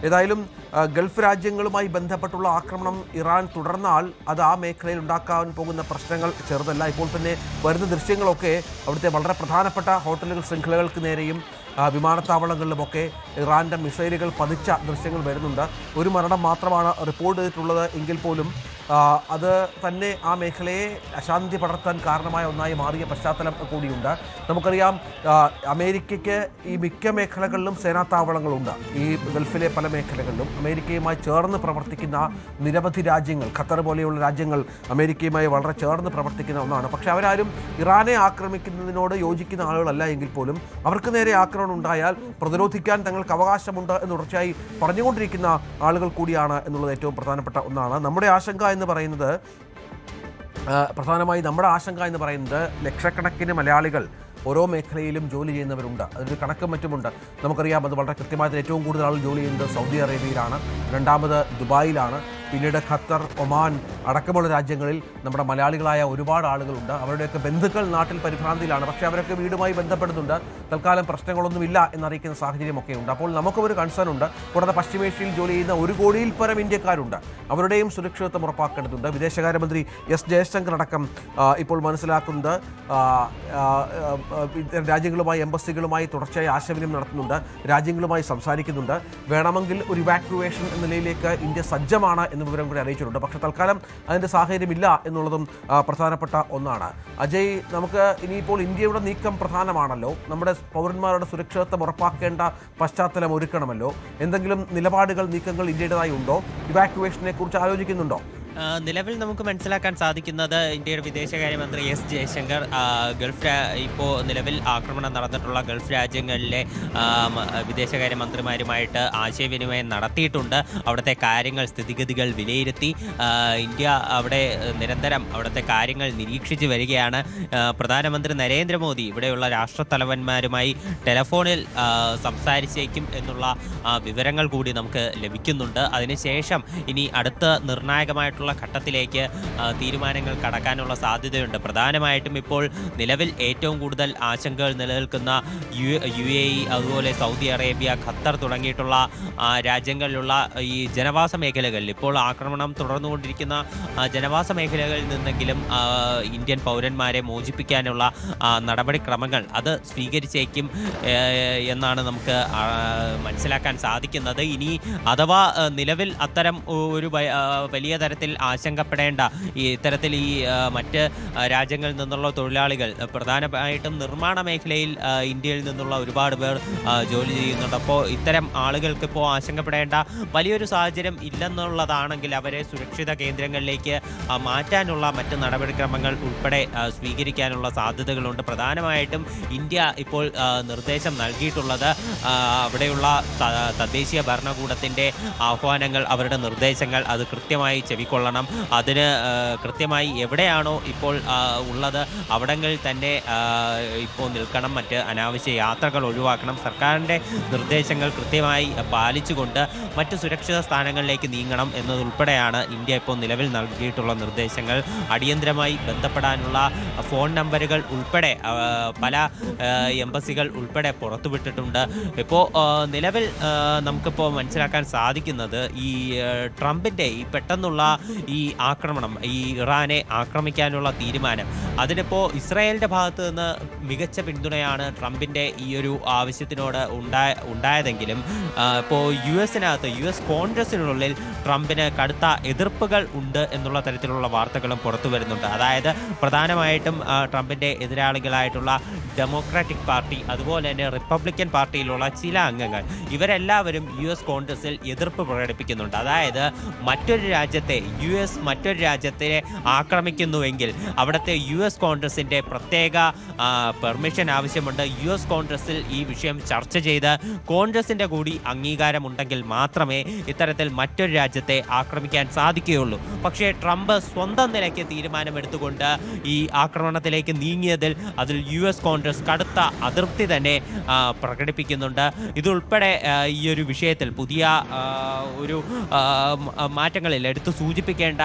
ഏതായാലും ഗൾഫ് രാജ്യങ്ങളുമായി ബന്ധപ്പെട്ടുള്ള ആക്രമണം ഇറാൻ തുടർന്നാൽ അത് ആ മേഖലയിൽ ഉണ്ടാക്കാൻ പോകുന്ന പ്രശ്നങ്ങൾ ചെറുതല്ല. ഇപ്പോൾ തന്നെ വരുന്ന ദൃശ്യങ്ങളൊക്കെ അവിടുത്തെ വളരെ പ്രധാനപ്പെട്ട ഹോട്ടലുകൾ ശൃംഖലകൾക്ക് നേരെയും വിമാനത്താവളങ്ങളിലുമൊക്കെ ഇറാൻ്റെ മിസൈലുകൾ പതിച്ച ദൃശ്യങ്ങൾ വരുന്നുണ്ട്. ഒരു മരണം മാത്രമാണ് റിപ്പോർട്ട് ചെയ്തിട്ടുള്ളത് എങ്കിൽ പോലും അത് തന്നെ ആ മേഖലയെ അശാന്തി പടർത്താൻ കാരണമായ ഒന്നായി മാറിയ പശ്ചാത്തലം കൂടിയുണ്ട്. നമുക്കറിയാം, അമേരിക്കയ്ക്ക് ഈ മിക്ക മേഖലകളിലും സേനാത്താവളങ്ങളുണ്ട്. ഈ ഗൾഫിലെ പല മേഖലകളിലും അമേരിക്കയുമായി ചേർന്ന് പ്രവർത്തിക്കുന്ന നിരവധി രാജ്യങ്ങൾ, ഖത്തർ പോലെയുള്ള രാജ്യങ്ങൾ അമേരിക്കയുമായി വളരെ ചേർന്ന് പ്രവർത്തിക്കുന്ന ഒന്നാണ്. പക്ഷേ അവരാരും ഇറാനെ ആക്രമിക്കുന്നതിനോട് യോജിക്കുന്ന ആളുകളല്ല എങ്കിൽ പോലും അവർക്ക് നേരെ ആക്രമണം ഉണ്ടായാൽ പ്രതിരോധിക്കാൻ തങ്ങൾക്ക് അവകാശമുണ്ട് എന്ന് തുടർച്ചയായി പറഞ്ഞുകൊണ്ടിരിക്കുന്ന ആളുകൾ കൂടിയാണ് എന്നുള്ളത് ഏറ്റവും പ്രധാനപ്പെട്ട ഒന്നാണ്. നമ്മുടെ ആശങ്ക എന്ന് പറയുന്നത് ലക്ഷക്കണക്കിന് മലയാളികൾ ഓരോ മേഖലയിലും ജോലി ചെയ്യുന്നവരുണ്ട്. അതിൻ്റെ കണക്കും മറ്റുമുണ്ട്. നമുക്കറിയാം, അത് വളരെ കൃത്യമായിട്ട് ഏറ്റവും കൂടുതൽ ആൾ ജോലി ചെയ്യുന്നത് സൗദി അറേബ്യയിലാണ്, രണ്ടാമത് ദുബായിലാണ്, പിന്നീട് ഖത്തർ, ഒമാൻ അടക്കമുള്ള രാജ്യങ്ങളിൽ നമ്മുടെ മലയാളികളായ ഒരുപാട് ആളുകളുണ്ട്. അവരുടെയൊക്കെ ബന്ധുക്കൾ നാട്ടിൽ പരിഭ്രാന്തിയിലാണ്. പക്ഷേ അവരൊക്കെ വീടുമായി ബന്ധപ്പെടുന്നുണ്ട്. തൽക്കാലം പ്രശ്നങ്ങളൊന്നുമില്ല എന്നറിയിക്കുന്ന സാഹചര്യമൊക്കെ ഉണ്ട്. അപ്പോൾ നമുക്കൊരു കൺസേൺ ഉണ്ട്. കൂടാതെ പശ്ചിമേഷ്യയിൽ ജോലി ചെയ്യുന്ന 1 കോടിയിൽ പരം ഇന്ത്യക്കാരുണ്ട്. അവരുടെയും സുരക്ഷിതത്വം ഉറപ്പാക്കേണ്ടതുണ്ട്. വിദേശകാര്യമന്ത്രി എസ് ജയശങ്കർ അടക്കം ഇപ്പോൾ മനസ്സിലാക്കുന്നത് രാജ്യങ്ങളുമായി, എംബസികളുമായി തുടർച്ചയായി ആശയവിനിമയം നടത്തുന്നുണ്ട്, രാജ്യങ്ങളുമായി സംസാരിക്കുന്നുണ്ട്. വേണമെങ്കിൽ ഒരു ഇവാക്യുവേഷൻ എന്ന നിലയിലേക്ക് ഇന്ത്യ സജ്ജമാണ് എന്ന വിവരം കൂടി അറിയിച്ചിട്ടുണ്ട്. പക്ഷേ തൽക്കാലം അതിൻ്റെ സാഹചര്യമില്ല എന്നുള്ളതും പ്രധാനപ്പെട്ട ഒന്നാണ്. അജയ്, നമുക്ക് ഇനിയിപ്പോൾ ഇന്ത്യയുടെ നീക്കം പ്രധാനമാണല്ലോ. നമ്മുടെ പൗരന്മാരുടെ സുരക്ഷിതത്വം ഉറപ്പാക്കേണ്ട പശ്ചാത്തലം ഒരുക്കണമല്ലോ. എന്തെങ്കിലും നിലപാടുകൾ, നീക്കങ്ങൾ ഇന്ത്യയുടേതായി ഉണ്ടോ? ഇവാക്യുവേഷനെ കുറിച്ച് ആലോചിക്കുന്നുണ്ടോ? നിലവിൽ നമുക്ക് മനസ്സിലാക്കാൻ സാധിക്കുന്നത് ഇന്ത്യയുടെ വിദേശകാര്യമന്ത്രി എസ് ജയശങ്കർ ഇപ്പോൾ നിലവിൽ ആക്രമണം നടന്നിട്ടുള്ള ഗൾഫ് രാജ്യങ്ങളിലെ വിദേശകാര്യമന്ത്രിമാരുമായിട്ട് ആശയവിനിമയം നടത്തിയിട്ടുണ്ട്. അവിടുത്തെ കാര്യങ്ങൾ, സ്ഥിതിഗതികൾ വിലയിരുത്തി. ഇന്ത്യ അവിടെ നിരന്തരം അവിടുത്തെ കാര്യങ്ങൾ നിരീക്ഷിച്ച് വരികയാണ്. പ്രധാനമന്ത്രി നരേന്ദ്രമോദി ഇവിടെയുള്ള രാഷ്ട്രത്തലവന്മാരുമായി ടെലഫോണിൽ സംസാരിച്ചേക്കും എന്നുള്ള വിവരങ്ങൾ കൂടി നമുക്ക് ലഭിക്കുന്നുണ്ട്. അതിനുശേഷം ഇനി അടുത്ത നിർണായകമായിട്ടുള്ള ഘട്ടത്തിലേക്ക് തീരുമാനങ്ങൾ കടക്കാനുള്ള സാധ്യതയുണ്ട്. പ്രധാനമായിട്ടും ഇപ്പോൾ നിലവിൽ ഏറ്റവും കൂടുതൽ ആശങ്കകൾ നിലനിൽക്കുന്ന UAE, അതുപോലെ സൗദി അറേബ്യ, ഖത്തർ തുടങ്ങിയിട്ടുള്ള രാജ്യങ്ങളിലുള്ള ഈ ജനവാസ മേഖലകളിൽ ഇപ്പോൾ ആക്രമണം തുടർന്നുകൊണ്ടിരിക്കുന്ന ജനവാസ മേഖലകളിൽ നിന്നെങ്കിലും ഇന്ത്യൻ പൗരന്മാരെ മോചിപ്പിക്കാനുള്ള നടപടിക്രമങ്ങൾ അത് സ്വീകരിച്ചേക്കും എന്നാണ് നമുക്ക് മനസ്സിലാക്കാൻ സാധിക്കുന്നത്. ഇനി അഥവാ നിലവിൽ അത്തരം ഒരു വലിയ തരത്തിൽ ആശങ്കപ്പെടേണ്ട ഇത്തരത്തിൽ മറ്റ് രാജ്യങ്ങളിൽ നിന്നുള്ള തൊഴിലാളികൾ, പ്രധാനമായിട്ടും നിർമ്മാണ മേഖലയിൽ ഇന്ത്യയിൽ നിന്നുള്ള ഒരുപാട് പേർ ജോലി ചെയ്യുന്നുണ്ട്. അപ്പോൾ ഇത്തരം ആളുകൾക്ക് ഇപ്പോൾ ആശങ്കപ്പെടേണ്ട വലിയൊരു സാഹചര്യം ഇല്ലെന്നുള്ളതാണെങ്കിൽ അവരെ സുരക്ഷിത കേന്ദ്രങ്ങളിലേക്ക് മാറ്റാനുള്ള മറ്റ് നടപടിക്രമങ്ങൾ ഉൾപ്പെടെ സ്വീകരിക്കാനുള്ള സാധ്യതകളുണ്ട്. പ്രധാനമായിട്ടും ഇന്ത്യ ഇപ്പോൾ നിർദ്ദേശം നൽകിയിട്ടുള്ളത് അവിടെയുള്ള തദ്ദേശീയ ഭരണകൂടത്തിൻ്റെ ആഹ്വാനങ്ങൾ, അവരുടെ നിർദ്ദേശങ്ങൾ അത് കൃത്യമായി ചെവിക്കൊള്ളണം. അതിന് കൃത്യമായി എവിടെയാണോ ഇപ്പോൾ ഉള്ളത് അവിടങ്ങളിൽ തന്നെ ഇപ്പോൾ നിൽക്കണം. മറ്റ് അനാവശ്യ യാത്രകൾ ഒഴിവാക്കണം. സർക്കാരിൻ്റെ നിർദ്ദേശങ്ങൾ കൃത്യമായി പാലിച്ചുകൊണ്ട് മറ്റ് സുരക്ഷിത സ്ഥാനങ്ങളിലേക്ക് നീങ്ങണം എന്നതുൾപ്പെടെയാണ് ഇന്ത്യ ഇപ്പോൾ നിലവിൽ നൽകിയിട്ടുള്ള നിർദ്ദേശങ്ങൾ. അടിയന്തരമായി ബന്ധപ്പെടാനുള്ള ഫോൺ നമ്പറുകൾ ഉൾപ്പെടെ പല എംബസികൾ ഉൾപ്പെടെ പുറത്തുവിട്ടിട്ടുണ്ട്. ഇപ്പോൾ നിലവിൽ നമുക്കിപ്പോൾ മനസ്സിലാക്കാൻ സാധിക്കുന്നത് ഈ ട്രംപിൻ്റെ ഈ പെട്ടെന്നുള്ള ഈ ആക്രമണം, ഈ ഇറാനെ ആക്രമിക്കാനുള്ള തീരുമാനം, അതിനിപ്പോൾ ഇസ്രായേലിൻ്റെ ഭാഗത്ത് നിന്ന് മികച്ച പിന്തുണയാണ് ട്രംപിൻ്റെ ഈ ഒരു ആവശ്യത്തിനോട് ഉണ്ടായതെങ്കിലും ഇപ്പോൾ US കോൺഗ്രസിനുള്ളിൽ ട്രംപിന് കടുത്ത എതിർപ്പുകൾ ഉണ്ട് എന്നുള്ള തരത്തിലുള്ള വാർത്തകളും പുറത്തു വരുന്നുണ്ട്. അതായത് പ്രധാനമായിട്ടും ട്രംപിൻ്റെ എതിരാളികളായിട്ടുള്ള ഡെമോക്രാറ്റിക് പാർട്ടി, അതുപോലെ തന്നെ റിപ്പബ്ലിക്കൻ പാർട്ടിയിലുള്ള ചില അംഗങ്ങൾ, ഇവരെല്ലാവരും US കോൺഗ്രസിൽ എതിർപ്പ് പ്രകടിപ്പിക്കുന്നുണ്ട്. അതായത് മറ്റൊരു രാജ്യത്തെ മറ്റൊരു രാജ്യത്തെ ആക്രമിക്കുന്നുവെങ്കിൽ അവിടുത്തെ US കോൺഗ്രസിൻ്റെ പ്രത്യേക പെർമിഷൻ ആവശ്യമുണ്ട്. US കോൺഗ്രസിൽ ഈ വിഷയം ചർച്ച ചെയ്ത് കോൺഗ്രസിൻ്റെ കൂടി അംഗീകാരമുണ്ടെങ്കിൽ മാത്രമേ ഇത്തരത്തിൽ മറ്റൊരു രാജ്യത്തെ ആക്രമിക്കാൻ സാധിക്കുകയുള്ളൂ. പക്ഷേ ട്രംപ് സ്വന്തം നിലയ്ക്ക് തീരുമാനമെടുത്തുകൊണ്ട് ഈ ആക്രമണത്തിലേക്ക് നീങ്ങിയതിൽ അതിൽ US കോൺഗ്രസ് കടുത്ത അതൃപ്തി തന്നെ പ്രകടിപ്പിക്കുന്നുണ്ട്. ഇതുൾപ്പെടെ ഈ ഒരു വിഷയത്തിൽ പുതിയ ഒരു മാറ്റങ്ങളിൽ എടുത്തു സൂചിപ്പിക്കും സൂചിപ്പിക്കേണ്ട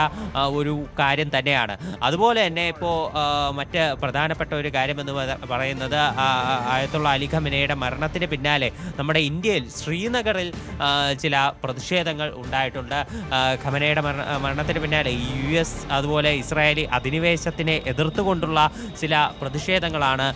ഒരു കാര്യം തന്നെയാണ്. അതുപോലെ തന്നെ ഇപ്പോൾ മറ്റ് പ്രധാനപ്പെട്ട ഒരു കാര്യമെന്ന് പറയുന്നത് ആയത്തുള്ള അലി ഖമനയുടെ മരണത്തിന് പിന്നാലെ നമ്മുടെ ഇന്ത്യയിൽ ശ്രീനഗറിൽ ചില പ്രതിഷേധങ്ങൾ ഉണ്ടായിട്ടുണ്ട്. ഖമനയുടെ മരണത്തിന് പിന്നാലെ US അതുപോലെ ഇസ്രായേലി അധിനിവേശത്തിനെ എതിർത്തുകൊണ്ടുള്ള ചില പ്രതിഷേധങ്ങളാണ്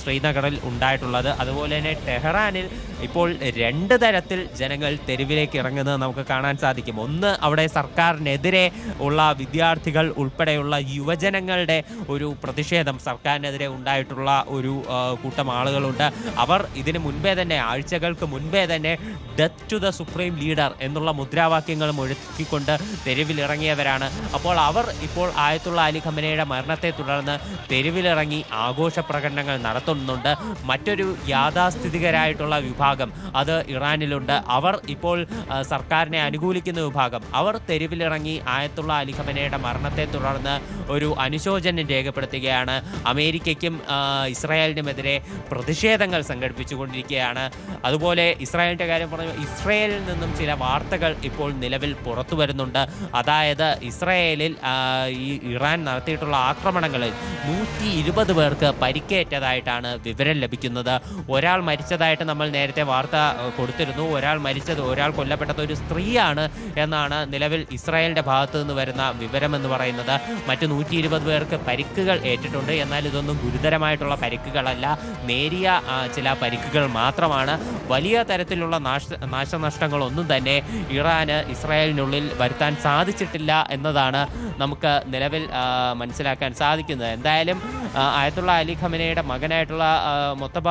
ശ്രീനഗറിൽ ഉണ്ടായിട്ടുള്ളത്. അതുപോലെ തന്നെ ടെഹ്റാനിൽ ഇപ്പോൾ 2 തരത്തിൽ ജനങ്ങൾ തെരുവിലേക്ക് ഇറങ്ങുന്നത് നമുക്ക് കാണാൻ സാധിക്കും. ഒന്ന്, അവിടെ സർക്കാരിനെതിരെ ഉള്ള വിദ്യാർത്ഥികൾ ഉൾപ്പെടെയുള്ള യുവജനങ്ങളുടെ ഒരു പ്രതിഷേധം സർക്കാരിനെതിരെ ഉണ്ടായിട്ടുള്ള ഒരു കൂട്ടം ആളുകളുണ്ട്. അവർ ഇതിന് മുൻപേ തന്നെ, ആഴ്ചകൾക്ക് മുൻപേ തന്നെ death to the supreme leader എന്നുള്ള മുദ്രാവാക്യങ്ങൾ മുഴക്കിക്കൊണ്ട് തെരുവിലിറങ്ങിയവരാണ്. അപ്പോൾ അവർ ഇപ്പോൾ ആയത്തുള്ള അലി ഖമനയുടെ മരണത്തെ തുടർന്ന് തെരുവിലിറങ്ങി ആഘോഷ പ്രകടനങ്ങൾ നടത്തുന്നുണ്ട്. മറ്റൊരു യാഥാസ്ഥിതികരായിട്ടുള്ള വിഭാഗം അത് ഇറാനിലുണ്ട്. അവർ ഇപ്പോൾ സർക്കാരിനെ അനുകൂലിക്കുന്ന വിഭാഗം, അവർ തെരുവിലിറങ്ങി ആയത്തുള്ള അലി ഖമനയുടെ മരണത്തെ തുടർന്ന് ഒരു അനുശോചനം രേഖപ്പെടുത്തുകയാണ്. അമേരിക്കയ്ക്കും ഇസ്രായേലിനുമെതിരെ പ്രതിഷേധങ്ങൾ സംഘടിപ്പിച്ചുകൊണ്ടിരിക്കുകയാണ്. അതുപോലെ ഇസ്രായേലിൻ്റെ കാര്യം പറഞ്ഞു, ഇസ്രായേലിൽ നിന്നും ചില വാർത്തകൾ ഇപ്പോൾ നിലവിൽ പുറത്തു വരുന്നുണ്ട്. അതായത് ഇസ്രായേലിൽ ഈ ഇറാൻ നടത്തിയിട്ടുള്ള ആക്രമണങ്ങളിൽ 120 പേർക്ക് പരിക്കേറ്റതായിട്ടാണ് വിവരം ലഭിക്കുന്നത്. ഒരാൾ മരിച്ചതായിട്ട് നമ്മൾ നേരത്തെ വാർത്ത കൊടുത്തിരുന്നു. ഒരാൾ കൊല്ലപ്പെട്ടത് ഒരു സ്ത്രീയാണ് എന്നാണ് നിലവിൽ ഇസ്രായേലിൻ്റെ ഭാഗത്തു നിന്ന് വരുന്ന വിവരമെന്ന് പറയുന്നത്. മറ്റ് 120 പേർക്ക് പരിക്കുകൾ ഏറ്റിട്ടുണ്ട്. എന്നാൽ ഇതൊന്നും ഗുരുതരമായിട്ടുള്ള പരിക്കുകളല്ല, നേരിയ ചില പരിക്കുകൾ മാത്രമാണ്. വലിയ തരത്തിലുള്ള നാശനഷ്ടങ്ങളൊന്നും തന്നെ ഇറാന് ഇസ്രായേലിനുള്ളിൽ വരുത്താൻ സാധിച്ചിട്ടില്ല എന്നതാണ് നമുക്ക് നിലവിൽ മനസ്സിലാക്കാൻ സാധിക്കുന്നത്. എന്തായാലും ആയത്തുള്ള അലി ഖമനയുടെ മകനായിട്ടുള്ള മൊത്തബ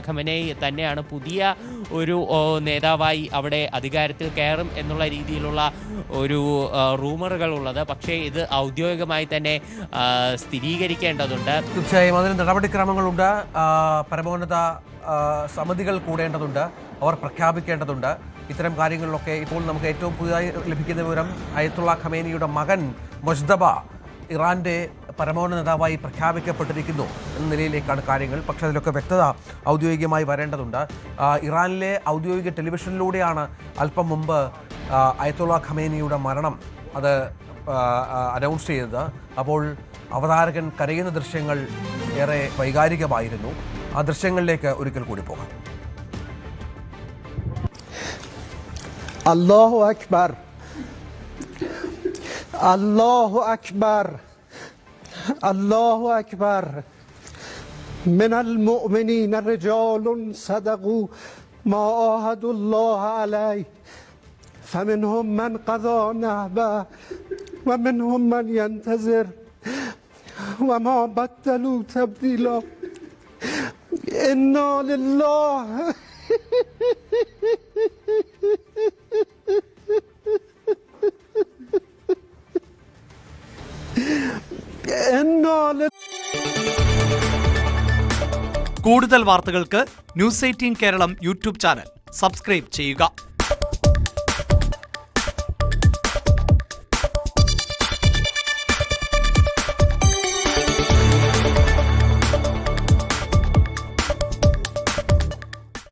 ഖമനൈ തന്നെയാണ് പുതിയ ഒരു നേതാവായി അവിടെ അധികാരത്തിൽ കയറും എന്നുള്ള രീതിയിലുള്ള ഒരു റൂമറുകൾ ഉള്ളത്. പക്ഷേ ഇത് ഔദ്യോഗികമായി തന്നെ സ്ഥിരീകരിക്കേണ്ടതുണ്ട്. തീർച്ചയായും അതിന് നടപടിക്രമങ്ങളുണ്ട്. പരമോന്നത സമിതികൾ കൂടേണ്ടതുണ്ട്, അവർ പ്രഖ്യാപിക്കേണ്ടതുണ്ട്. ഇത്തരം കാര്യങ്ങളിലൊക്കെ ഇപ്പോൾ നമുക്ക് ഏറ്റവും പുതിയതായി ലഭിക്കുന്ന വിവരം, അയത്തുള്ള ഖമേനിയുടെ മകൻ മുജ്തബ ഇറാൻ്റെ പരമോന്നത നേതാവായി പ്രഖ്യാപിക്കപ്പെട്ടിരിക്കുന്നു എന്ന നിലയിലേക്കാണ് കാര്യങ്ങൾ. പക്ഷേ അതിലൊക്കെ വ്യക്തത ഔദ്യോഗികമായി വരേണ്ടതുണ്ട്. ഇറാനിലെ ഔദ്യോഗിക ടെലിവിഷനിലൂടെയാണ് അല്പം മുമ്പ് അയത്തുള്ള ഖമേനിയുടെ മരണം അത് അനൗൺസ് ചെയ്തത്. അപ്പോൾ അവതാരകൻ കരയുന്ന ദൃശ്യങ്ങൾ ഏറെ വൈകാരികമായിരുന്നു. ആ ദൃശ്യങ്ങളിലേക്ക് ഒരിക്കൽ കൂടി പോകാം. അല്ലാഹു അക്ബർ, അല്ലാഹു അക്ബർ, അല്ലാഹു അക്ബർ. മിനൽ മുഅ്മിനീന റിജാലുൻ സദഖു മാ ആഹദുല്ലാഹ അലൈഹി ഫമിൻഹും മൻ ഖദാ നഹബഹ വമിൻഹും മൻ യൻതസിർ വമാ ബദ്ദലൂ തബ്ദീലാ. ഇന്നാ ലില്ലാഹി കൂടുതൽ വാർത്തകൾക്ക് news 18 Keralam YouTube channel subscribe ചെയ്യുക.